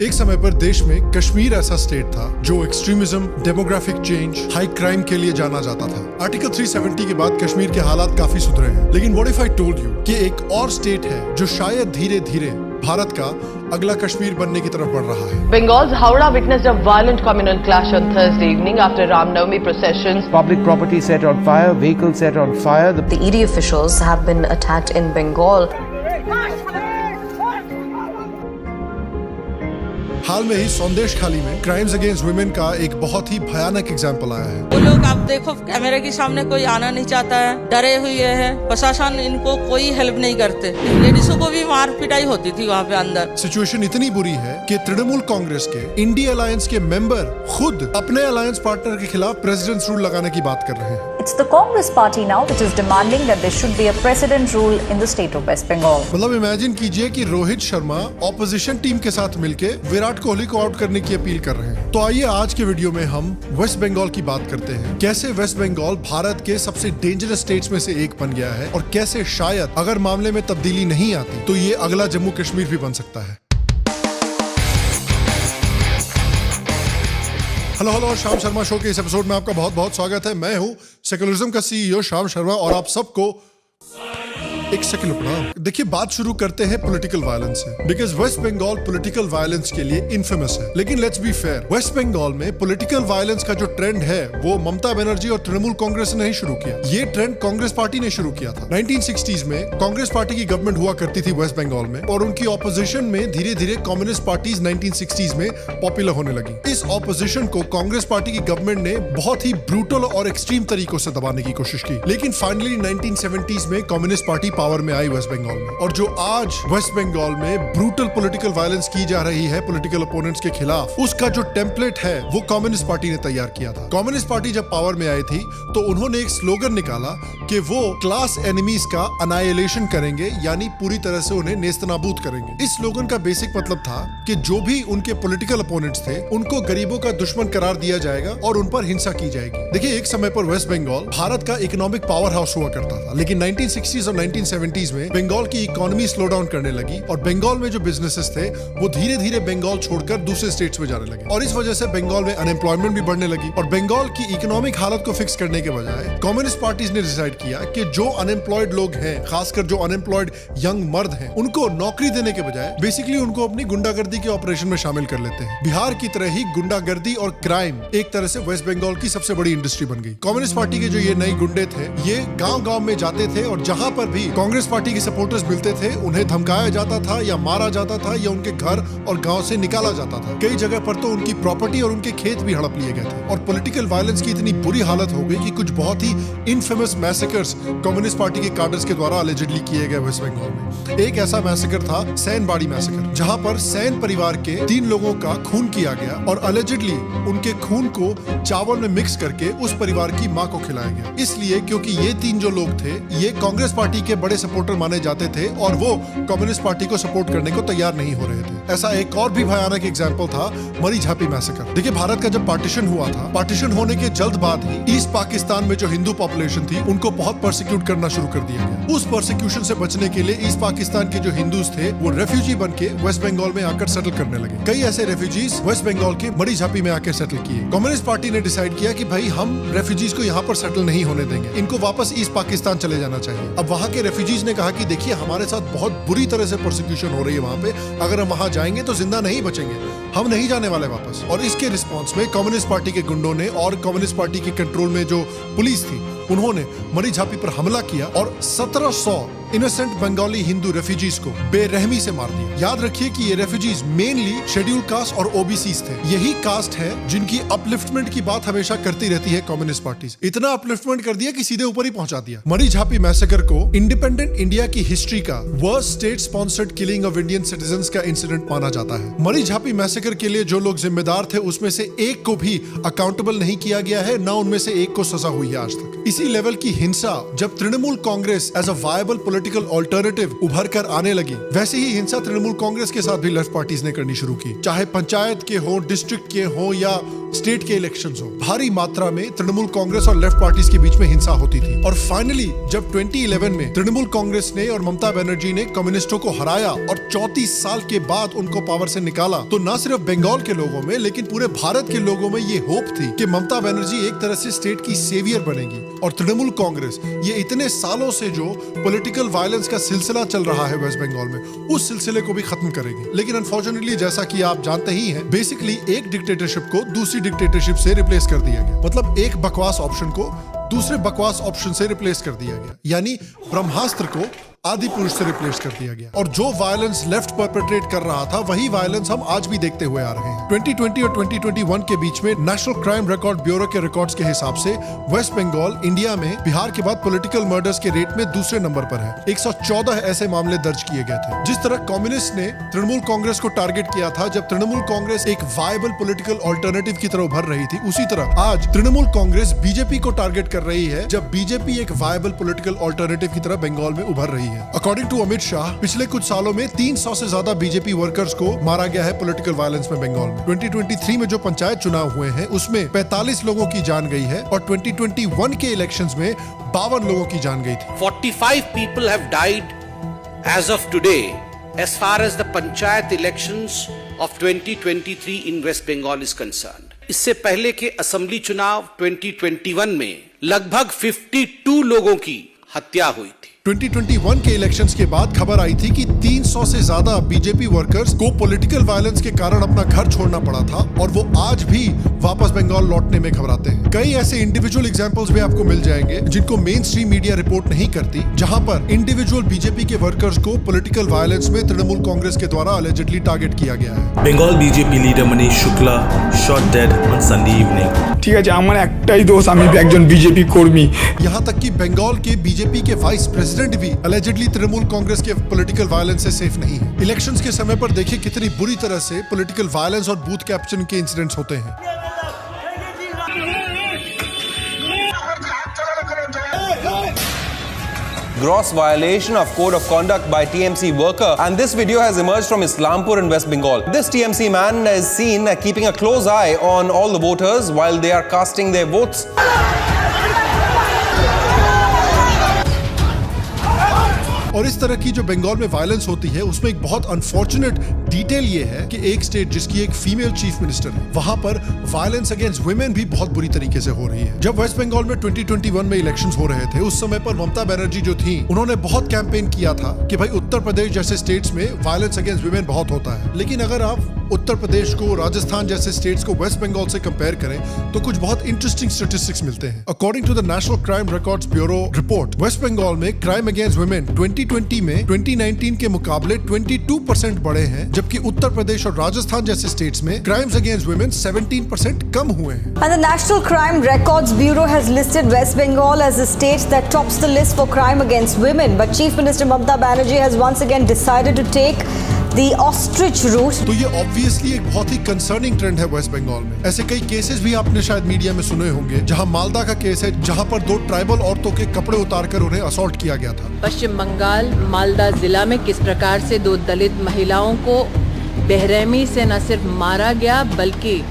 एक समय पर देश में कश्मीर ऐसा स्टेट था जो extremism, demographic change, high crime के लिए जाना जाता था। आर्टिकल 370 के बाद कश्मीर के हालात काफी सुधरे हैं, लेकिन what if I told you कि एक और स्टेट है जो शायद धीरे धीरे भारत का अगला कश्मीर बनने की तरफ बढ़ रहा है। Bengal's Howrah witnessed a violent communal clash on Thursday evening after Ram Navami processions. Public property set on fire, vehicles set on fire. The ED officials have been attacked in Bengal. हाल में ही संदेश खाली में crimes against women का एक बहुत ही भयानक example आया है। वो लोग आप देखो कैमरे के सामने कोई आना नहीं चाहता है, डरे हुए हैं, प्रशासन इनको कोई हेल्प नहीं करते। लेडीजों को भी मार पिटाई होती थी वहाँ पे अंदर। सिचुएशन इतनी बुरी है कि तृणमूल कांग्रेस के इंडी अलायंस के मेंबर खुद अपने अलायंस पार्टनर के खिलाफ प्रेसिडेंट्स रूल लगाने की बात कर रहे हैं। It's the Congress party now which is demanding that there should be a president rule in the state of West Bengal. मतलब इमेजिन कीजिए कि रोहित शर्मा ऑपोजिशन टीम के साथ मिलके विराट कोहली को आउट करने की अपील कर रहे हैं। तो आइए आज के वीडियो में हम वेस्ट बंगाल की बात करते हैं। कैसे वेस्ट बंगाल भारत के सबसे डेंजरस स्टेट्स में से एक बन गया है और कैसे शायद अगर मामले में तब्दीली नहीं आती तो ये अगला जम्मू कश्मीर भी बन सकता है। हेलो श्याम शर्मा शो के इस एपिसोड में आपका बहुत बहुत स्वागत है। मैं हूं सेकुलरिज्म का सीईओ श्याम शर्मा और आप सबको एक सेकंड प्रणाम। देखिए बात शुरू करते हैं पॉलिटिकल वायलेंस से, because West Bengal political violence के लिए इन्फेमस है। लेकिन let's be fair, West Bengal में पॉलिटिकल वायलेंस का जो ट्रेंड है वो ममता बनर्जी और तृणमूल कांग्रेस ने नहीं शुरू किया। ये ट्रेंड कांग्रेस पार्टी ने शुरू किया था। 1960s में कांग्रेस पार्टी की गवर्नमेंट हुआ करती थी वेस्ट बंगाल में और उनकी ऑपोजिशन में धीरे धीरे कम्युनिस्ट पार्टीज 1960s में पॉपुलर होने लगी। इस ऑपोजिशन को कांग्रेस पार्टी की गवर्नमेंट ने बहुत ही ब्रूटल और एक्सट्रीम तरीकों से दबाने की कोशिश की, लेकिन फाइनली 1970s में कम्युनिस्ट पार्टी पावर में आई वेस्ट बंगाल में। और जो आज वेस्ट बंगाल में ब्रूटल पॉलिटिकल वायलेंस की जा रही है पॉलिटिकल ओपोनेंट्स के खिलाफ, उसका जो टेम्पलेट है वो कम्युनिस्ट पार्टी ने तैयार किया था। कम्युनिस्ट पार्टी जब पावर में आई थी तो उन्होंने एक स्लोगन निकाला कि वो क्लास एनिमीज का अनाइलेशन करेंगे, यानी पूरी तरह से उन्हें नेस्तनाबूद करेंगे। इस स्लोगन का बेसिक मतलब था कि जो भी उनके पॉलिटिकल ओपोनेंट्स थे उनको गरीबों का दुश्मन करार दिया जाएगा और उन पर हिंसा की जाएगी। देखिए एक समय पर वेस्ट बंगाल भारत का इकोनॉमिक पावर हाउस हुआ करता था, लेकिन 1960s और 1970s में बंगाल की इकोनॉमी स्लो डाउन करने लगी और बंगाल में जो बिजनेसेस थे वो धीरे धीरे बंगाल छोड़कर दूसरे स्टेट्स में जाने लगे और इस वजह से बंगाल में अनएम्प्लॉयमेंट भी बढ़ने लगी। और बंगाल की इकोनॉमिक हालत को फिक्स करने के बजाय कम्युनिस्ट पार्टीज ने डिसाइड किया कि जो अनएम्प्लॉयड लोग हैं, खासकर जो अनएम्प्लॉयड यंग मर्द हैं, उनको नौकरी देने के बजाय बेसिकली उनको अपनी गुंडागर्दी के ऑपरेशन में शामिल कर लेते हैं। बिहार की तरह ही गुंडागर्दी और क्राइम एक तरह से वेस्ट बंगाल की सबसे बड़ी इंडस्ट्री बन गई। कम्युनिस्ट पार्टी के जो ये नए गुंडे थे ये गांव-गांव में जाते थे और जहां पर भी कांग्रेस पार्टी के सपोर्टर्स मिलते थे उन्हें धमकाया जाता था या मारा जाता था या उनके घर और गांव से निकाला जाता था। कई जगह पर तो उनकी प्रॉपर्टी और उनके खेत भी हड़प लिए गए थे और पॉलिटिकल वायलेंस की इतनी बुरी हालत हो गई कि कुछ बहुत ही इनफेमस मैसेकर्स कम्युनिस्ट पार्टी के कार्डर्स के द्वारा अलेजिडली किए गए वेस्ट बंगाल में। एक ऐसा मैसेकर था सैनबाड़ी मैसेकर, जहां पर सैन परिवार के 3 लोगों का खून किया गया और अलेजिडली उनके खून को चावल में मिक्स करके उस परिवार की मां को खिलाया गया। इसलिए क्योंकि ये 3 जो लोग थे ये कांग्रेस पार्टी के बड़े सपोर्टर माने जाते थे और वो कम्युनिस्ट पार्टी को सपोर्ट करने को तैयार नहीं हो रहे थे। ऐसा एक और भी भयानक एग्जाम्पल था मरी झापी मैसेकर। देखिए भारत का जब पार्टीशन हुआ था, पार्टीशन होने के जल्द बाद ही ईस्ट पाकिस्तान में जो हिंदू पॉपुलेशन थी उनको बहुत परसिक्यूट करना शुरू कर दिया गया। उस परसिक्यूशन से बचने के लिए ईस्ट पाकिस्तान के जो हिंदूज थे वो रेफ्यूजी बन के वेस्ट बंगाल में आकर सेटल करने लगे। कई ऐसे रेफ्यूजीज वेस्ट बंगाल के मरी झापी में आकर सेटल किए। कम्युनिस्ट पार्टी ने डिसाइड किया कि भाई हम रेफ्यूजीज को यहाँ पर सेटल नहीं होने देंगे, इनको वापस ईस्ट पाकिस्तान चले जाना चाहिए। अब वहाँ के रेफ्यूजीज ने कहा कि देखिए हमारे साथ बहुत बुरी तरह से परसिक्यूशन हो रही है वहाँ पे, अगर हम वहाँ जाएंगे तो जिंदा नहीं बचेंगे, हम नहीं जाने वाले वापस। और इसके रिस्पॉन्स में कम्युनिस्ट पार्टी के गुंडों ने और कम्युनिस्ट पार्टी के कंट्रोल में जो पुलिस थी उन्होंने मरी झापी पर हमला किया और 1700 इनोसेंट बंगाली हिंदू रेफ्यूजीज को बेरहमी से मार दिया। याद रखिए कि ये रेफ्यूजीज मेनली शेड्यूल कास्ट और ओबीसीज थे। यही कास्ट है जिनकी अपलिफ्टमेंट की बात हमेशा करती रहती है कम्युनिस्ट पार्टीज। इतना अपलिफ्टमेंट कर दिया कि सीधे ऊपर ही पहुंचा दिया। मरी झापी मैसेकर को इंडिपेंडेंट इंडिया की हिस्ट्री का worst state sponsored killing of Indian citizens का इंसिडेंट माना जाता है। मरी झापी मैसेकर के लिए जो लोग जिम्मेदार थे उसमें से एक को भी अकाउंटेबल नहीं किया गया है, ना उनमें से एक को सजा हुई है आज तक। इसी लेवल की हिंसा जब Trinamool Congress as a viable political alternative उभर कर आने लगी, वैसे ही हिंसा तृणमूल कांग्रेस के साथ भी लेफ्ट पार्टीज ने करनी शुरू की। चाहे पंचायत के हो, डिस्ट्रिक्ट के हो या स्टेट के इलेक्शंस हो, भारी मात्रा में तृणमूल कांग्रेस और लेफ्ट पार्टीज के बीच में हिंसा होती थी। और फाइनली जब 2011 में तृणमूल कांग्रेस ने और ममता बनर्जी ने कम्युनिस्टों को हराया और 34 साल के बाद उनको पावर से निकाला, तो न सिर्फ बंगाल के लोगों में लेकिन पूरे भारत के लोगों में ये होप थी कि ममता बनर्जी एक तरह से स्टेट की सेवियर बनेगी और तृणमूल कांग्रेस ये इतने सालों से जो पॉलिटिकल वायलेंस का सिलसिला चल रहा है वेस्ट बंगाल में, उस सिलसिले को भी खत्म करेगी। लेकिन अनफॉर्चुनेटली जैसा कि आप जानते ही हैं, बेसिकली एक डिक्टेटरशिप को दूसरी डिक्टेटरशिप से रिप्लेस कर दिया गया। मतलब एक बकवास ऑप्शन को दूसरे बकवास ऑप्शन से रिप्लेस कर दिया गया, यानी ब्रह्मास्त्र को आदि पुरुष से रिप्लेस कर दिया गया। और जो वायलेंस लेफ्ट परपेट्रेट कर रहा था, वही वायलेंस हम आज भी देखते हुए आ रहे हैं। 2020 और 2021 के बीच में नेशनल क्राइम रिकॉर्ड ब्यूरो के रिकॉर्ड्स के हिसाब से वेस्ट बंगाल इंडिया में बिहार के बाद पॉलिटिकल मर्डर्स के रेट में दूसरे नंबर पर है। 114 ऐसे मामले दर्ज किए गए थे। जिस तरह कम्युनिस्ट ने तृणमूल कांग्रेस को टारगेट किया था जब तृणमूल कांग्रेस एक वायबल पॉलिटिकल ऑल्टरनेटिव की तरह उभर रही थी, उसी तरह आज तृणमूल कांग्रेस बीजेपी को टारगेट कर रही है जब बीजेपी एक वायबल पॉलिटिकल ऑल्टरनेटिव की तरह बंगाल में उभर रही है। अकॉर्डिंग टू अमित शाह, पिछले कुछ सालों में 300 से ज्यादा बीजेपी वर्कर्स को मारा गया है पॉलिटिकल वायलेंस में बंगाल में। 2023 में जो पंचायत चुनाव हुए हैं उसमें 45 लोगों की जान गई है और 2021 के इलेक्शंस में 52 लोगों की जान गई थी। 45 people have died as of today as far as the panchayat elections of 2023 in West Bengal is concerned. इससे पहले के असेंबली चुनाव 2021 में लगभग 52 लोगों की हत्या हुई थी। 2021 के इलेक्शंस के बाद खबर आई थी कि 300 से ज्यादा बीजेपी वर्कर्स को पॉलिटिकल वायलेंस के कारण अपना घर छोड़ना पड़ा था और वो आज भी वापस बंगाल लौटने में घबराते हैं। कई ऐसे इंडिविजुअल एग्जांपल्स भी आपको मिल जाएंगे जिनको मेन स्ट्रीम मीडिया रिपोर्ट नहीं करती, जहां पर इंडिविजुअल बीजेपी के वर्कर्स को पॉलिटिकल वायलेंस में तृणमूल कांग्रेस के द्वारा अलेजिडली टारगेट किया गया है। Bengal BJP leader Manish Shukla shot dead on Sunday evening. ঠিক আছে, আমার একটাই দোষ, আমি একজন বিজেপি কর্মী। यहाँ तक कि बंगाल के बीजेपी के वाइस प्रेसिडेंट भी अलेजिडली तृणमूल कांग्रेस के पॉलिटिकल वायलेंस से सेफ नहीं है। इलेक्शंस के समय पर देखिए कितनी बुरी तरह से पॉलिटिकल वायलेंस और बूथ कैप्चरिंग के इंसिडेंट्स होते हैं। Gross violation of code of conduct by TMC worker, and this video has emerged from Islampur in West Bengal. This TMC man is seen keeping a close eye on all the voters while they are casting their votes. और इस तरह की जो बंगाल में violence होती है उसमें एक बहुत अनफॉर्चुनेट डिटेल ये है कि एक स्टेट जिसकी एक फीमेल चीफ मिनिस्टर है, वहां पर वायलेंस अगेंस्ट वुमेन भी बहुत बुरी तरीके से हो रही है। जब वेस्ट बंगाल में 2021 में इलेक्शंस हो रहे थे, उस समय पर ममता बनर्जी जो थी, उन्होंने बहुत कैंपेन किया था कि भाई उत्तर प्रदेश जैसे स्टेट्स में वायलेंस अगेंस्ट वुमेन बहुत होता है। लेकिन अगर आप उत्तर प्रदेश को, राजस्थान जैसे स्टेट्स को वेस्ट बंगाल से कंपेयर करें तो कुछ बहुत इंटरेस्टिंग स्टैटिस्टिक्स मिलते हैं। According to the National Crime Records Bureau report, West Bengal में क्राइम अगेंस्ट वुमेन 2020 में 2019 के मुकाबले 22% बढ़े हैं, जबकि उत्तर प्रदेश और राजस्थान जैसे स्टेट्स में क्राइम्स अगेंस्ट वुमेन 17% कम हुए हैं। And the National Crime Records Bureau has listed West Bengal as the state that tops the list for crime against women. But Chief Minister Mamata Banerjee has once again decided to take the ostrich route. तो ये obviously एक बहुत ही concerning trend है waste Bengal में। ऐसे कई cases भी आपने शायद मीडिया में सुने होंगे, जहां मालदा का केस है, जहां पर 2 ट्राइबल औरतों के कपड़े उतारकर उन्हें असॉल्ट किया गया था। पश्चिम बंगाल मालदा जिला में किस प्रकार से 2 दलित महिलाओं को बेरहमी से न सिर्फ मारा गया बल्कि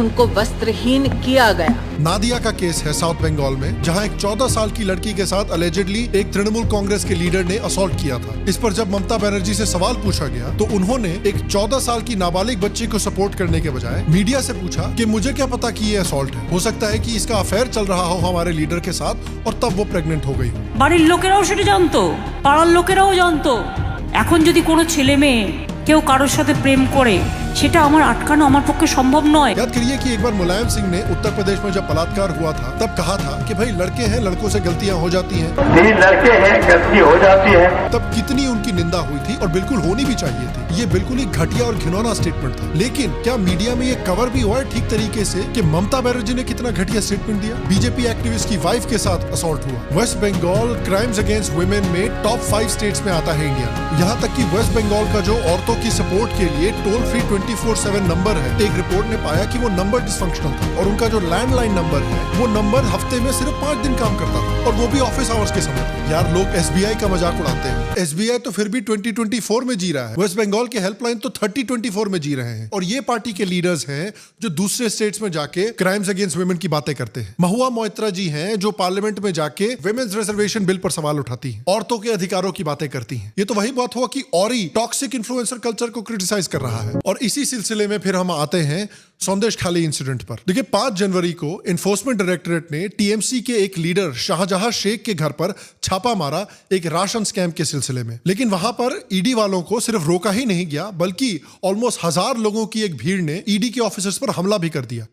उनको वस्त्रहीन किया गया। नादिया का केस है साउथ बंगाल में, जहां एक 14 साल की लड़की के साथ अलेजिडली एक तृणमूल कांग्रेस के लीडर ने असॉल्ट किया था। इस पर जब ममता बनर्जी से सवाल पूछा गया तो उन्होंने एक 14 साल की नाबालिग बच्ची को सपोर्ट करने के बजाय मीडिया से पूछा कि मुझे क्या पता कि ये असॉल्ट है, हो सकता है कि इसका अफेयर चल रहा हो हमारे लीडर के साथ, और तब वो प्रेग्नेंट हो गई। বাড়ির লোকেরাও সেটা জানতো, পাড়ার লোকেরাও জানতো। এখন যদি কোনো ছেলে মেয়ে কেউ কারোর সাথে প্রেম করে, সেটা আমার আটকানো আমার পক্ষে সম্ভব নয়। याद करिए कि एक बार मुलायम सिंह ने उत्तर प्रदेश में जब बलात्कार हुआ था तब कहा था कि भाई लड़के हैं, लड़कों से गलतियां हो जाती हैं, लड़के हैं, गलती हो जाती है। तब कितनी उनकी निंदा हुई थी और बिल्कुल होनी भी चाहिए थी। ये बिल्कुल ही घटिया और घिनौना स्टेटमेंट था। लेकिन क्या मीडिया में ये कवर भी हुआ है ठीक तरीके से कि ममता बनर्जी ने कितना घटिया स्टेटमेंट दिया? बीजेपी एक्टिविस्ट की वाइफ के साथ असॉल्ट हुआ। West Bengal crimes against women में टॉप 5 स्टेट्स में आता है इंडिया। यहाँ तक कि वेस्ट बंगाल का जो औरतों की सपोर्ट के लिए टोल फ्री 24/7 नंबर है, एक रिपोर्ट ने पाया कि वो नंबर डिसफंक्शनल था और उनका जो लैंडलाइन नंबर है वो नंबर हफ्ते में सिर्फ 5 दिन काम करता था और वो भी ऑफिस आवर्स के समय। यार लोग एसबीआई का मजाक उड़ाते हैं, एसबीआई तो फिर भी 2024 में जी रहा है, वेस्ट बंगाल के हेल्पलाइन तो 3024 में जी रहे हैं। और ये पार्टी के लीडर्स हैं जो दूसरे स्टेट्स में जाके क्राइम्स अगेंस्ट वुमेन की बातें करते हैं। महुआ मोइत्रा जी हैं जो पार्लियामेंट में जाके विमेन्स रिजर्वेशन बिल पर सवाल उठाती हैं, औरतों के अधिकारों की बातें करती हैं। ये तो वही बात हुआ कि औरी टॉक्सिक इन्फ्लुएंसर कल्चर को क्रिटिसाइज कर रहा है। और इसी सिलसिले में फिर हम आते हैं संदेश खाली इंसिडेंट पर। देखिए 5 जनवरी को एनफोर्समेंट डायरेक्टरेट ने टीएमसी के एक लीडर शाहजहां शेख के घर पर छापा मारा एक राशन स्कैम के सिलसिले में। लेकिन वहां पर ईडी वालों को सिर्फ रोका ही नहीं गया बल्कि ऑलमोस्ट 1000 लोगों की एक भीड़ ने ईडी के ऑफिसर्स पर हमला भी कर दिया।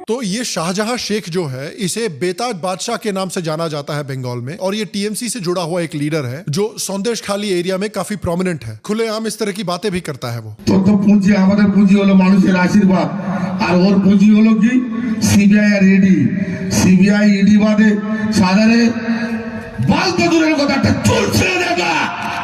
तो ये शाहजहां शेख जो है इसे बेताज बादशाह के नाम से जाना जाता है बंगाल में, और ये टीएमसी से जुड़ा हुआ एक लीडर है जो संदेश खाली एरिया में काफी प्रोमिनेंट है। खुलेआम इस तरह की बातें भी करता है वो। तो पूंजी हमारे पूंजी হলো মানুষের আশীর্বাদ আর ওর পুঁজি হলো কি CBI R E D. CBI ED বাদে সাধারে বাল তো দূরের কথা একটা চুল ছেড়ে দেখা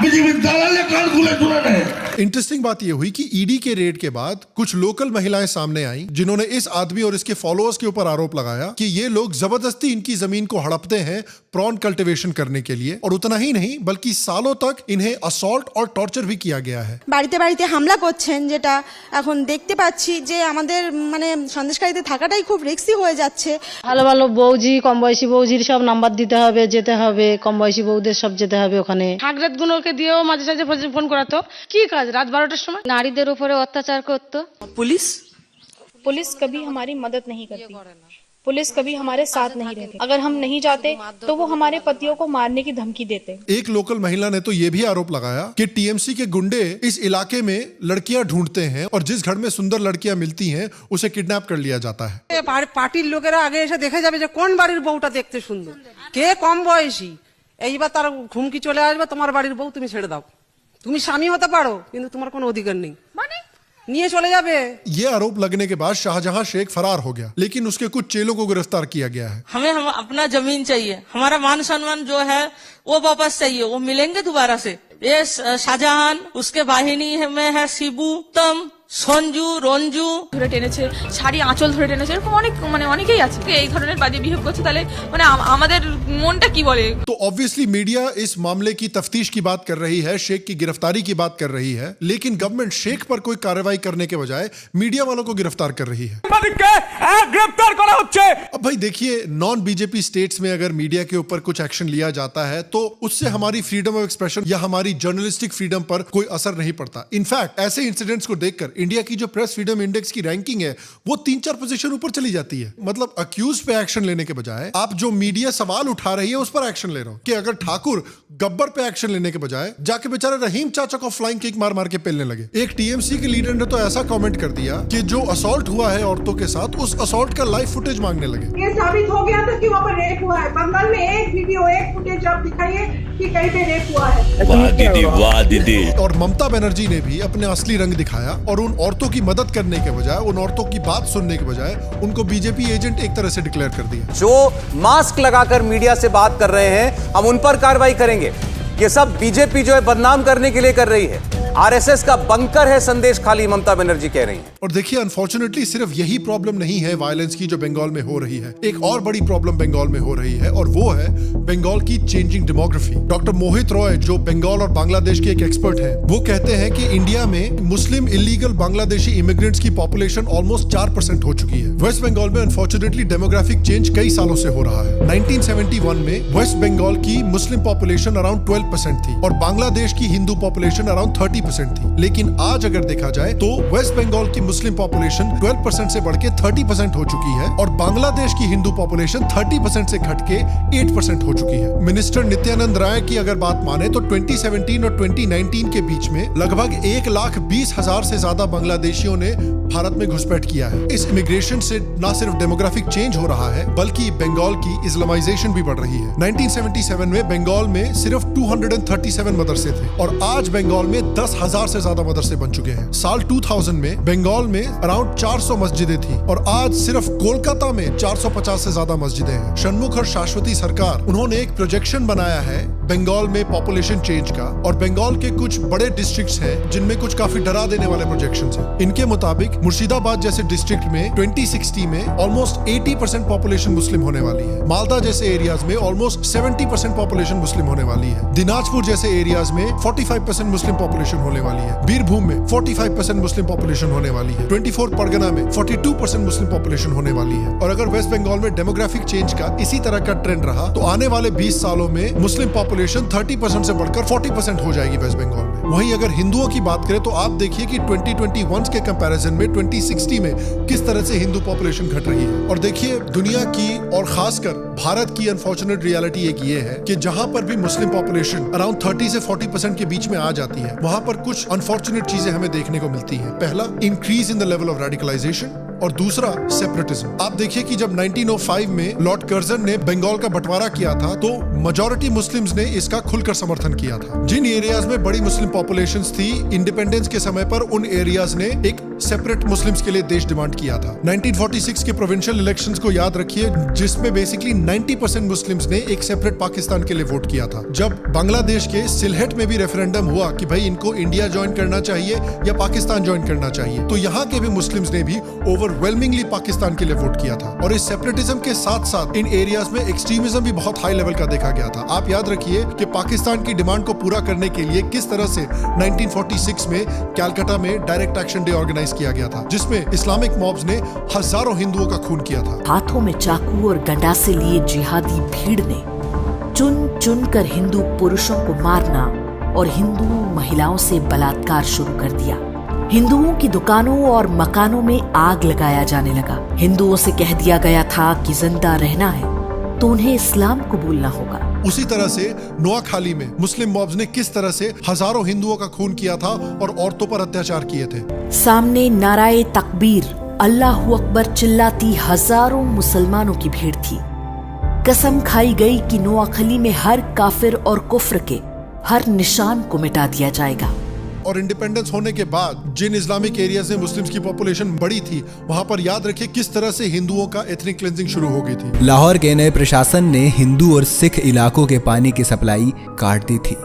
বিজেপি দালালে কান খুলে শুনে নেয়। इंटरेस्टिंग बात यह हुई कि ईडी के रेड के बाद कुछ लोकल महिलाएं सामने आई जिन्होंने इस आदमी और इसके फॉलोअर्स के ऊपर आरोप लगाया कि ये लोग जबरदस्ती इनकी जमीन को हड़पते हैं प्रॉन कल्टीवेशन करने के लिए, और उतना ही नहीं बल्कि सालों तक इन्हें असॉल्ट और टॉर्चर भी किया गया है। বাড়িতে বাড়িতে হামলা করছেন, যেটা এখন দেখতে পাচ্ছি যে আমাদের মানে সন্দেশকারীতে থাকাটাই খুব রিস্কি হয়ে যাচ্ছে। ভালো ভালো বৌজি, কম বয়সী বৌজির সব নাম্বার দিতে হবে, যেতে হবে, কম বয়সী বৌদের সব যেতে হবে ওখানে। হাগরাত গুলোকে দিয়েও মাঝে সাঝে ফোন করাতো, কি কাজ রাত 12টার সময় নারীদের উপরে অত্যাচার করতো। पुलिस कभी हमारी मदद नहीं करती, पुलिस कभी हमारे साथ नहीं रहती। अगर हम नहीं जाते तो वो हमारे पतियों को मारने की धमकी देते। एक लोकल महिला ने तो ये भी आरोप लगाया कि टीएमसी के गुंडे इस इलाके में लड़कियां ढूंढते हैं और जिस घर में सुंदर लड़कियां मिलती हैं उसे किडनैप कर लिया जाता है। পার্টির লোকেরা আগে এসে দেখে যাবে যে কোন বাড়ির বউটা দেখতে সুন্দর, কে কম বয়সী, এইবার তার ঘুমকি চলে আসবে তোমার বাড়ির বউ তুমি ছেড়ে দাও, তুমি স্বামী হতে পারো কিন্তু তোমার কোনো অধিকার নেই, মানে নিয়ে চলে যাবে। ये आरोप लगने के बाद शाहजहां शेख फरार हो गया, लेकिन उसके कुछ चेलों को गिरफ्तार किया गया है। हमें अपना जमीन चाहिए, हमारा मान सम्मान जो है वो वापस चाहिए, वो मिलेंगे दोबारा से। ये शाहजहां, उसके वाहिनी में है शिबू, तम, সঞ্জু, রঞ্জু ধরে টেনেছে, শাড়ি আঁচল ধরে টেনেছে, এরকম অনেক মানে অনেকেই আছে এই ধরনের বাজে বিহেভ করছে। তাহলে মানে আমাদের মনটা কি বলে? तो ऑब्वियसली मीडिया इस मामले की तफ्तीश की बात कर रही है, शेख की गिरफ्तारी की बात कर रही है, लेकिन गवर्नमेंट शेख पर कोई कार्रवाई करने के बजाय मीडिया वालों को गिरफ्तार कर रही है। গ্রেফতার করা হচ্ছে। अब भाई देखिए, नॉन बीजेपी स्टेट्स में अगर मीडिया के ऊपर कुछ एक्शन लिया जाता है तो उससे हमारी फ्रीडम ऑफ एक्सप्रेशन या हमारी जर्नलिस्टिक फ्रीडम पर कोई असर नहीं पड़ता। इनफैक्ट ऐसे इंसिडेंट्स को देखकर इंडिया की जो प्रेस फ्रीडम इंडेक्स की रैंकिंग है वो 3-4 पोजीशन ऊपर चली जाती है। मतलब अक्यूज पे एक्शन लेने के बजाय आप जो मीडिया सवाल उठा रही है उस पर एक्शन ले रहे हो। कि अगर ठाकुर गब्बर पे एक्शन लेने के बजाय जाके बेचारे रहीम चाचा को फ्लाइंग किक मार मार के पेलने लगे। एक टीएमसी के लीडर ने तो ऐसा कमेंट कर दिया कि जो असॉल्ट हुआ है औरतों के साथ, उस असॉल्ट का लाइव फुटेज मांगने लगे। ये साबित हो गया था कि वहाँ पर रेप हुआ है। बंगाल में एक वीडियो, एक फुटेज आप दिखाइए कि कहीं पे रेप हुआ है। वाह दीदी। और ममता बनर्जी ने भी अपने असली रंग दिखाया और उन औरतों की मदद करने के बजाय, उन औरतों की बात सुनने के बजाय उनको बीजेपी एजेंट एक तरह से डिक्लेयर कर दिया। जो मास्क लगाकर मीडिया से बात कर रहे हैं हम उन पर कार्रवाई करेंगे। ये सब बीजेपी जो है बदनाम करने के लिए कर रही है। आरएसएस का बंकर है संदेश खाली, ममता बनर्जी कह रही हैं। और देखिए, अनफॉर्चुनेटली सिर्फ यही प्रॉब्लम नहीं है वायलेंस की जो बंगाल में हो रही है। एक और बड़ी प्रॉब्लम बंगाल में हो रही है और वो है बंगाल की चेंजिंग डेमोग्राफी। डॉक्टर मोहित रॉय जो बंगाल और बांग्लादेश के एक एक्सपर्ट हैं, वो कहते हैं कि इंडिया में मुस्लिम इलीगल बांग्लादेशी इमिग्रेंट्स की पॉपुलेशन ऑलमोस्ट 4% हो चुकी है। वेस्ट बंगाल में अनफॉर्चुनेटली डेमोग्राफिक चेंज कई सालों से हो रहा है। 1971 में वेस्ट बंगाल की मुस्लिम पॉपुलेशन अराउंड 12% थी और बांग्लादेश की हिंदू पॉपुलेशन अराउंड 30% थी। लेकिन आज अगर देखा जाए तो वेस्ट बंगाल की मुस्लिम पॉपुलेशन 12% से बढ़ के 30% हो चुकी है और बांग्लादेश की हिंदू पॉपुलेशन 30% से घट के 8% हो चुकी है। मिनिस्टर नित्यानंद राय की अगर बात माने तो 2017 और 2019 के बीच में लगभग 1,20,000 से ज्यादा बांग्लादेशियों ने भारत में घुसपैठ किया है। इस इमिग्रेशन से न सिर्फ डेमोग्राफिक चेंज हो रहा है बल्कि बंगाल की इस्लामाइजेशन भी बढ़ रही है। 1977 में बंगाल में सिर्फ 237 मदरसे थे और आज बंगाल में 10 50,000 से ज्यादा मदरसे बन चुके हैं। साल 2000 में बंगाल में अराउंड 400 मस्जिदें थी और आज सिर्फ कोलकाता में 450 से ज्यादा मस्जिदें हैं। षणमुख और शाश्वती सरकार उन्होंने एक प्रोजेक्शन बनाया है बंगाल में पॉपुलेशन चेंज का, और बंगाल के कुछ बड़े डिस्ट्रिक्ट्स हैं जिनमें कुछ काफी डरा देने वाले प्रोजेक्शंस हैं। इनके मुताबिक मुर्शिदाबाद जैसे डिस्ट्रिक्ट में 2060 में ऑलमोस्ट 80% पॉपुलेशन मुस्लिम होने वाली है। मालदा जैसे एरियाज में ऑलमोस्ट 70% पॉपुलेशन मुस्लिम होने वाली है। दिनाजपुर जैसे एरियाज में 45% मुस्लिम पॉपुलेशन होने वाली है। बीरभूम में 45% मुस्लिम पॉपुलेशन होने वाली है। 24 परगना में 42% मुस्लिम पॉपुलेशन होने वाली है। और अगर वेस्ट बंगाल में डेमोग्राफिक चेंज का इसी तरह का ट्रेंड रहा तो आने वाले 20 सालों में मुस्लिम पॉपुलेशन 30% से बढ़कर 40% हो जाएगी वेस्ट बंगाल में। वहीं अगर हिंदुओं की बात करें तो आप देखिए कि 2021 के कंपैरिजन में 2060 में किस तरह से हिंदू पॉपुलेशन घट रही है। और देखिए दुनिया की और खासकर भारत की अनफॉर्चुनेट रियलिटी एक ये है कि जहां पर भी मुस्लिम पॉपुलेशन अराउंड 30 से 40% के बीच में आ जाती है, वहां पर कुछ अनफॉर्चुनेट चीजें हमें देखने को मिलती हैं। पहला, increase in the level of radicalisation, और दूसरा सेपरेटिज्म। आप देखिए कि जब 1905 में लॉर्ड कर्जन ने बंगाल का बंटवारा किया था तो मेजॉरिटी मुस्लिम्स ने इसका खुलकर समर्थन किया था। जिन एरियाज में बड़ी मुस्लिम पॉपुलेशंस थी, इंडिपेंडेंस के समय पर उन एरियाज ने एक सेपरेट मुस्लिम्स के लिए देश डिमांड किया था। 1946 के प्रोविंशियल इलेक्शंस को याद रखिए, जिसमें बेसिकली 90% मुस्लिम्स ने एक सेपरेट पाकिस्तान के लिए वोट किया था। जब बांग्लादेश के सिलहट में भी रेफरेंडम हुआ कि भाई इनको इंडिया ज्वाइन करना चाहिए या पाकिस्तान ज्वाइन करना चाहिए, तो यहाँ के भी मुस्लिम्स ने भी ओवरवेलमिंगली पाकिस्तान के लिए वोट किया था। और इस सेपरेटिज्म के साथ साथ इन एरियाज में एक्सट्रीमिज्म भी बहुत हाई लेवल का देखा गया था। आप याद रखिए कि पाकिस्तान की डिमांड को पूरा करने के लिए किस तरह से 1946 में कैलकाटा में डायरेक्ट एक्शन डे ऑर्गेनाइज किया गया था, जिसमें इस्लामिक मॉब्स ने हजारों हिंदुओं का खून किया था। हाथों में चाकू और गंडासे लिए जिहादी भीड़ ने चुन चुन कर हिंदू पुरुषों को मारना और हिंदू महिलाओं से बलात्कार शुरू कर दिया। हिंदुओं की दुकानों और मकानों में आग लगाया जाने लगा। हिंदुओं से कह दिया गया था कि जिंदा रहना है तो उन्हें इस्लाम कबूलना होगा। उसी तरह से नोआखाली में मुस्लिम मॉब्स ने किस तरह से हजारों हिंदुओं का खून किया था और औरतों पर अत्याचार किए थे। सामने नाराए तकबीर, अल्लाहू अकबर चिल्लाती हजारों मुसलमानों की भीड़ थी। कसम खाई गई कि नोआखाली में हर काफिर और कुफ्र के हर निशान को मिटा दिया जाएगा। और इंडिपेंडेंस होने के बाद जिन इस्लामिक एरियाज में मुस्लिम्स की पॉपुलेशन बड़ी थी, वहां पर याद रखिए किस तरह से हिंदुओं का एथनिक क्लेंजिंग शुरू हो गई थी। लाहौर के नए प्रशासन ने हिंदू और सिख इलाकों के पानी की सप्लाई काट दी थी।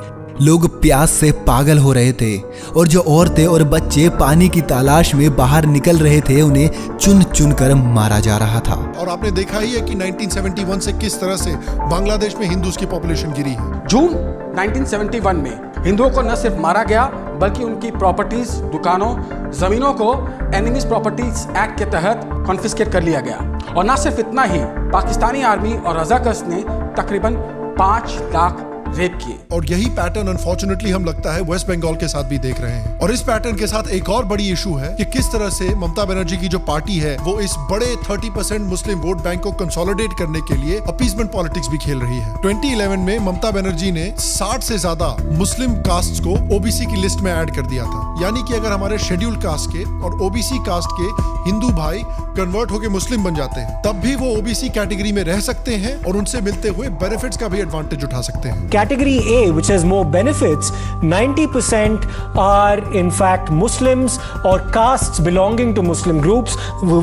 लोग प्यास से पागल हो रहे थे और जो औरतें और बच्चे पानी की तलाश में बाहर निकल रहे थे, उन्हें चुन चुन कर मारा जा रहा था। और आपने देखा ही है कि 1971 से किस तरह से बांग्लादेश में हिंदूज की पॉपुलेशन गिरी है। जून 1971 में हिंदुओं को न सिर्फ मारा गया बल्कि उनकी प्रॉपर्टीज, दुकानों, जमीनों को एनिमीज प्रॉपर्टीज एक्ट के तहत कॉन्फिस्केट कर लिया गया। और न सिर्फ इतना ही, पाकिस्तानी आर्मी और रजाकर्स ने तकरीबन 5 लाख रेप किए। और यही पैटर्न अनफॉर्चुनेटली हम लगता है वेस्ट बंगाल के साथ भी देख रहे हैं। और इस पैटर्न के साथ एक और बड़ी इशू है कि किस तरह से ममता बनर्जी की जो पार्टी है वो इस बड़े 30% मुस्लिम वोट बैंक को कंसोलिडेट करने के लिए अपीसमेंट पॉलिटिक्स भी खेल रही है। 2011 में ममता बनर्जी ने 60 से ज्यादा मुस्लिम कास्ट को ओबीसी की लिस्ट में ऐड कर दिया था। यानी कि अगर हमारे शेड्यूल कास्ट के और ओबीसी कास्ट के हिंदू भाई कन्वर्ट होकर मुस्लिम बन जाते हैं, तब भी वो ओबीसी कैटेगरी में रह सकते हैं और उनसे मिलते हुए बेनिफिट्स का भी एडवांटेज उठा सकते हैं। Category A, which has more benefits, 90% are in fact Muslims or castes belonging to Muslim groups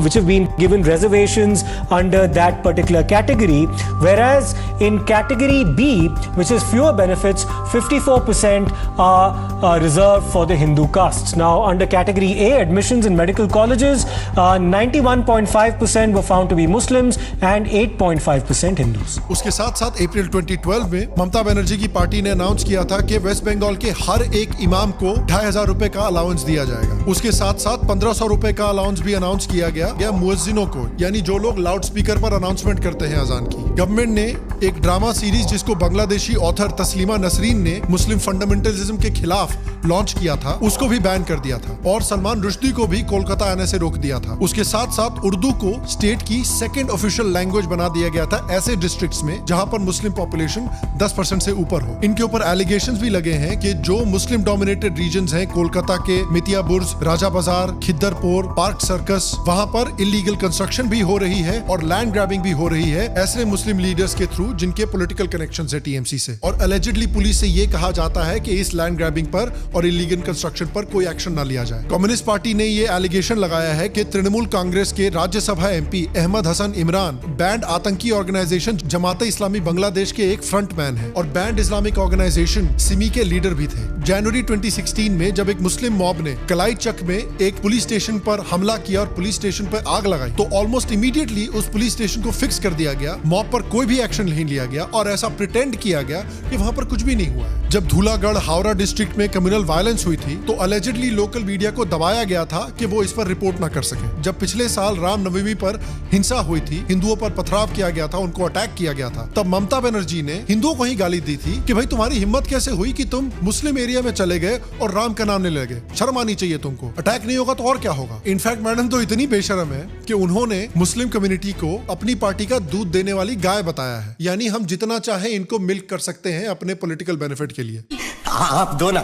which have been given reservations under that particular category, whereas in category B, which has fewer benefits, 54% are reserved for the Hindu castes. Now under category A, admissions in medical colleges, 91.5% were found to be Muslims and 8.5% Hindus. उसके साथ साथ अप्रैल 2012 में ममता बनर्जी की party ने announce किया था कि waste Bengal के हर एक इमाम को 2,500 रुपए का अलाउंस दिया जाएगा। उसके साथ साथ 1,500 रुपए का अलाउंस भी अनाउंस किया गया मुअज्जिनों को, यानी जो लोग लाउड स्पीकर पर अनाउंसमेंट करते हैं अजान की। गवर्नमेंट ने एक ड्रामा सीरीज जिसको बांग्लादेशी ऑथर तस्लीमा नसरीन ने मुस्लिम फंडामेंटलिज्म के खिलाफ लॉन्च किया था, उसको भी बैन कर दिया था। और सलमान रुश्दी को भी कोलकाता आने से रोक दिया था। उसके साथ साथ उर्दू को स्टेट की सेकंड ऑफिशियल लैंग्वेज बना दिया गया था ऐसे डिस्ट्रिक्ट्स में जहां पर मुस्लिम पॉपुलेशन 10% से ऊपर हो। इनके ऊपर एलिगेशंस भी लगे हैं कि जो मुस्लिम डोमिनेटेड रीजन्स हैं, कोलकाता के मितिया बुर्ज, राजा बाजार, खिद्दरपुर, पार्क सर्कस, वहां पर इलीगल कंस्ट्रक्शन भी हो रही है और लैंड ग्रैबिंग भी हो रही है ऐसे मुस्लिम लीडर्स के थ्रू जिनके पॉलिटिकल कनेक्शंस है टीएमसी से। और अलेजिडली पुलिस से ये कहा जाता है कि इस लैंड ग्रैबिंग पर और इलीगल कंस्ट्रक्शन पर कोई एक्शन न लिया जाए। कम्युनिस्ट पार्टी ने ये एलिगेशन लगाया है कि तृणमूल कांग्रेस के राज्यसभा एमपी अहमद हसन इमरान बैंड आतंकी ऑर्गेनाइजेशन जमाते इस्लामी बांग्लादेश के एक फ्रंटमैन है और बैंड इस्लामिक ऑर्गेनाइजेशन सिमी के लीडर भी थे। जनवरी 2016 में जब एक मुस्लिम मॉब ने कलाई चक में एक पुलिस स्टेशन पर हमला किया और पुलिस स्टेशन पर आग लगाई तो ऑलमोस्ट इमीडिएटली उस पुलिस स्टेशन को फिक्स कर दिया गया, मॉब पर कोई भी एक्शन नहीं लिया गया और ऐसा प्रिटेंड किया गया कि वहां पर कुछ भी नहीं हुआ है। जब धूलागढ़ हावड़ा डिस्ट्रिक्ट में कम्युनल वायलेंस हुई थी तो अलेजिडली लोकल मीडिया को दबाया गया था कि वो इस पर रिपोर्ट ना कर सके। जब पिछले साल रामनवमी पर हिंसा हुई थी, हिंदुओं पर पथराव किया गया था, उनको अटैक किया गया था, तब ममता बनर्जी ने हिंदुओं को ही गाली दी थी कि भाई तुम्हारी हिम्मत कैसे हुई कि तुम मुस्लिम एरिया में चले गए और राम का नाम लेने लगे, शर्म आनी चाहिए तुमको, अटैक नहीं होगा तो और क्या होगा। इनफैक्ट मैडम तो इतनी बेशर्म है कि उन्होंने मुस्लिम कम्युनिटी को अपनी पार्टी का दूध देने वाली गाय बताया है, यानी हम जितना चाहे इनको मिल्क कर सकते हैं अपने पॉलिटिकल बेनिफिट के लिए। आप दो ना।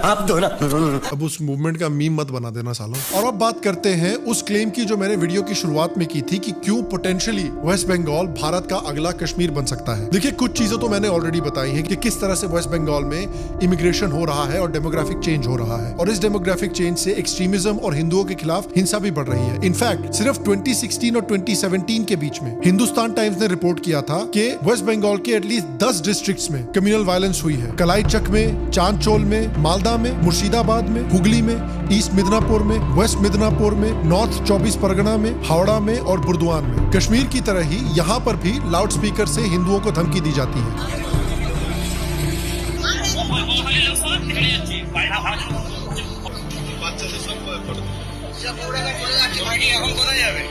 अब उस मूवमेंट का मीम मत बना देना सालों। और अब बात करते हैं उस क्लेम की जो मैंने वीडियो की शुरुआत में की थी कि क्यों पोटेंशियली वेस्ट बंगाल भारत का अगला कश्मीर बन सकता है। देखिए कुछ चीजें तो मैंने ऑलरेडी बताई हैं कि किस तरह से वेस्ट बंगाल में इमिग्रेशन हो रहा है और डेमोग्राफिक चेंज हो रहा है और इस डेमोग्राफिक चेंज से एक्सट्रीमिज्म और हिंदुओं के खिलाफ हिंसा भी बढ़ रही है। इनफैक्ट सिर्फ 2016 और 2017 के बीच में हिंदुस्तान टाइम्स ने रिपोर्ट किया था कि वेस्ट बंगाल के एटलीस्ट 10 डिस्ट्रिक्ट्स में कम्युनल वायलेंस हुई है। कलाई चक में, चांदचोल में, मालदा में, मुर्शिदाबाद में, हुगली में, ईस्ट मिदनापुर में, वेस्ट मिदनापुर में, नॉर्थ 24 परगना में, हावड़ा में और बुर्दवान में। कश्मीर की तरह ही यहाँ पर भी लाउड स्पीकर से हिंदुओं को धमकी दी जाती है।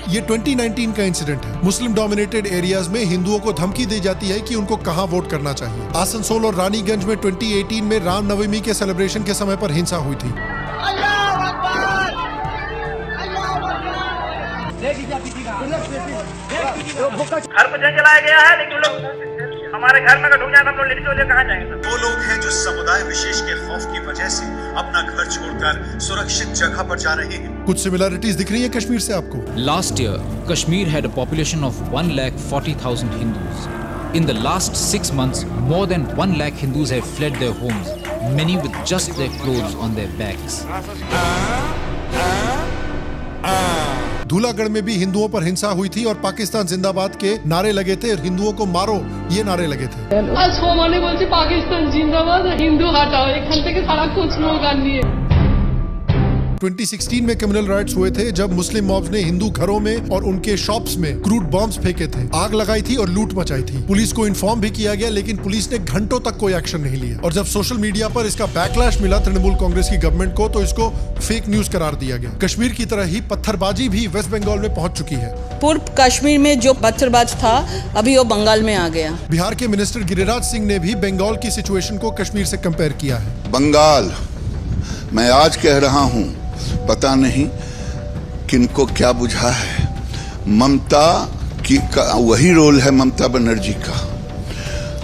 ये 2019 का इंसिडेंट है। मुस्लिम डोमिनेटेड एरियाज में हिंदुओं को धमकी दी जाती है कि उनको कहां वोट करना चाहिए। आसनसोल और रानीगंज में 2018 में रामनवमी के सेलिब्रेशन के समय पर हिंसा हुई थी। घर पर जंग चलाया गया है, लेकिन लोग हमारे घर में अगर ढूंढ जाए तो हम लोग लेके चले कहाँ जाएंगे। वो लोग हैं जो समुदाय विशेष के खौफ की वजह से अपना घर छोड़कर सुरक्षित जगह पर जा रहे हैं। कुछ सिमिलरिटीज दिख रही है कश्मीर से आपको। Last year, Kashmir had a population of 1,40,000 Hindus. In the last 6 months, more than 1 lakh Hindus have fled their homes, many with just their clothes on their backs. Dhulagarh में भी हिंदुओं पर हिंसा हुई थी और पाकिस्तान जिंदाबाद के नारे लगे थे और हिंदुओं को मारो ये नारे लगे थे। आज সমানে বলছি পাকিস্তান জিন্দাবাদ, হিন্দু हटाओ, এখান থেকে সারা कुछ लोग आनिए। 2016 में कम्युनल राइट्स हुए थे जब मुस्लिम मॉब्स ने हिंदू घरों में और उनके शॉप्स में क्रूड बॉम्ब्स फेंके थे, आग लगाई थी और लूट मचाई थी। पुलिस को इन्फॉर्म भी किया गया लेकिन पुलिस ने घंटों तक कोई एक्शन नहीं लिया और जब सोशल मीडिया पर इसका बैकलैश मिला तृणमूल कांग्रेस की गवर्नमेंट को तो इसको फेक न्यूज करार दिया गया। कश्मीर की तरह ही पत्थरबाजी भी वेस्ट बंगाल में पहुंच चुकी है। पूर्व कश्मीर में जो पत्थरबाज था अभी वो बंगाल में आ गया। बिहार के मिनिस्टर गिरिराज सिंह ने भी बंगाल की सिचुएशन को कश्मीर से कंपेयर किया है। बंगाल, मैं आज कह रहा हूं, पता नहीं किनको क्या बुझा है, ममता की का वही रोल है, ममता बनर्जी का,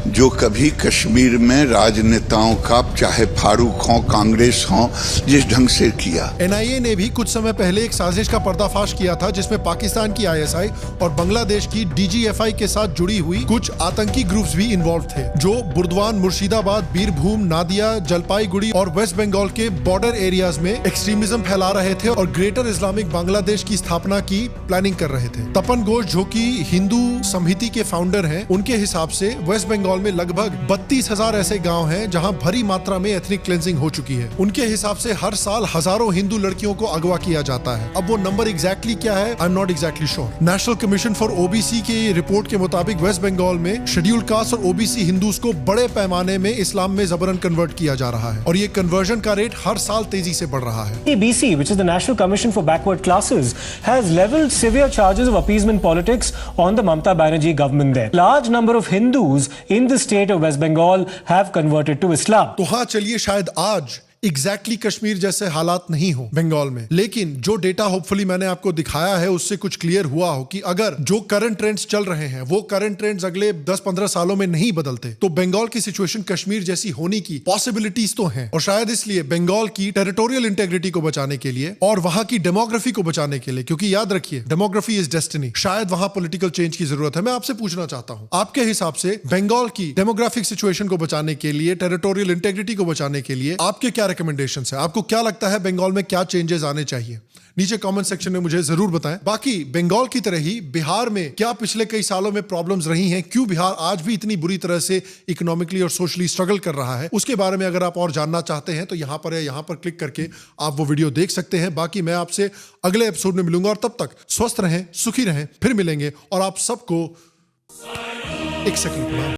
जो कभी कश्मीर में राजनेताओं का चाहे फारूक हो, कांग्रेस हो, जिस ढंग से किया। NIA ने भी कुछ समय पहले एक साजिश का पर्दाफाश किया था जिसमें पाकिस्तान की ISI और बांग्लादेश की DGFI के साथ जुड़ी हुई कुछ आतंकी ग्रुप्स भी इन्वॉल्व थे जो बुर्दवान, मुर्शिदाबाद, बीरभूम, नादिया, जलपाईगुड़ी और वेस्ट बंगाल के बॉर्डर एरियाज में एक्सट्रीमिज्म फैला रहे थे और ग्रेटर इस्लामिक बांग्लादेश की स्थापना की प्लानिंग कर रहे थे। तपन घोष जो कि हिंदू समिति के फाउंडर हैं, उनके हिसाब से वेस्ट बंगाल में लगभग 32,000 ऐसे गांव हैं जहां भारी मात्रा में एथनिक क्लेंजिंग हो चुकी है। उनके हिसाब से हर साल हजारों हिंदू लड़कियों को अगवा किया जाता है। अब वो नंबर एग्जैक्टली क्या है, I am not exactly sure. National commission for OBC के रिपोर्ट के मुताबिक वेस्ट बंगाल में शेड्यूल कास्ट और OBC हिंदूज को बड़े पैमाने में इस्लाम में जबरन कन्वर्ट किया जा रहा है और ये कन्वर्जन का रेट हर साल तेजी से बढ़ रहा है। EBC, which is the National Commission for Backward Classes, has leveled severe charges of appeasement politics on the Mamata Banerjee government there. Large number of Hindus in the state of West Bengal have converted to Islam. तो हाँ, चलिए शायद आज exactly Kashmir जैसे हालात नहीं हो बंगाल में, लेकिन जो डेटा होपफुली मैंने आपको दिखाया है उससे कुछ क्लियर हुआ हो कि अगर जो करंट ट्रेंड्स चल रहे हैं वो करंट ट्रेंड्स अगले 10-15 सालों में नहीं बदलते तो बंगाल की सिचुएशन कश्मीर जैसी होने की पॉसिबिलिटीज तो हैं। और शायद इसलिए बंगाल की टेरिटोरियल इंटेग्रिटी को बचाने के लिए और वहां की डेमोग्राफी को बचाने के लिए, क्योंकि याद रखिए डेमोग्राफी इज डेस्टिनी, शायद वहां पॉलिटिकल चेंज की जरूरत है। मैं आपसे पूछना चाहता हूं, आपके हिसाब से बंगाल की डेमोग्राफिक सिचुएशन को बचाने के लिए, टेरिटोरियल इंटेग्रिटी को बचाने के लिए आपके क्या क्या रिकमेंडेशन है, आपको क्या लगता है बंगाल में क्या चेंजेस आने चाहिए, नीचे कमेंट सेक्शन में मुझे जरूर बताएं। बाकी बंगाल की तरह ही बिहार में क्या पिछले कई सालों में प्रॉब्लम्स रही हैं, क्यों बिहार आज भी इतनी बुरी तरह से इकोनॉमिकली और सोशली स्ट्रगल कर रहा है, उसके बारे में अगर आप और जानना चाहते हैं तो यहाँ पर या यहाँ पर क्लिक करके आप वो वीडियो देख सकते हैं। बाकी मैं आपसे अगले एपिसोड में मिलूंगा और तब तक स्वस्थ रहें, सुखी रहें, फिर मिलेंगे और आप सबको एक सेकंड।